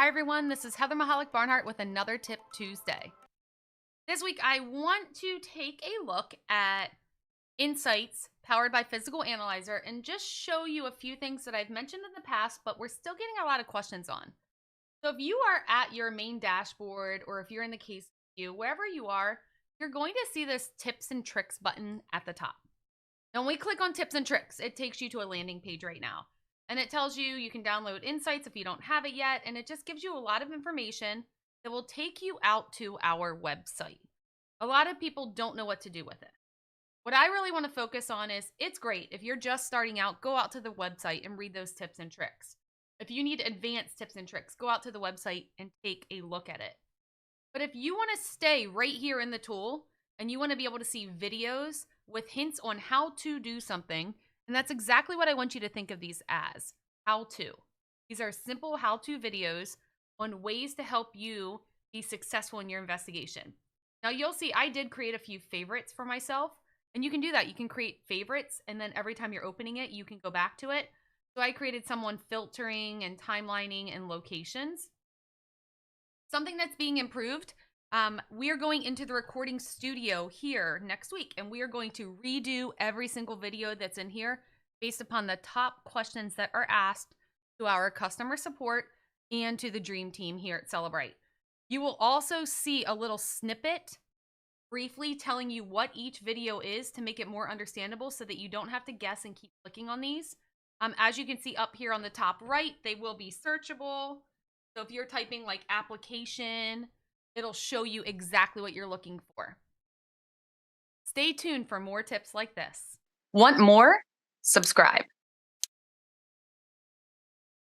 Hi everyone, this is Heather Mahalik Barnhart with another Tip Tuesday. This week I want to take a look at Insights powered by Physical Analyzer and just show you a few things that I've mentioned in the past, but we're still getting a lot of questions on. So if you are at your main dashboard or if you're in the case view, wherever you are, you're going to see this tips and tricks button at the top. Now when we click on tips and tricks, it takes you to a landing page right now. And it tells you can download Insights if you don't have it yet. And it just gives you a lot of information that will take you out to our website. A lot of people don't know what to do with it. What I really want to focus on is it's great. If you're just starting out, go out to the website and read those tips and tricks. If you need advanced tips and tricks, go out to the website and take a look at it. But if you want to stay right here in the tool and you want to be able to see videos with hints on how to do something, and that's exactly what I want you to think of these as, how to. These are simple how-to videos on ways to help you be successful in your investigation. Now you'll see I did create a few favorites for myself, and you can do that. You can create favorites, and then every time you're opening it, you can go back to it. So I created some on filtering and timelining and locations. Something that's being improved, we are going into the recording studio here next week, and we are going to redo every single video that's in here based upon the top questions that are asked to our customer support and to the dream team here at Cellebrite. You will also see a little snippet briefly telling you what each video is to make it more understandable so that you don't have to guess and keep clicking on these. As you can see up here on the top right, they will be searchable. So if you're typing like application, it'll show you exactly what you're looking for. Stay tuned for more tips like this. Want more? Subscribe.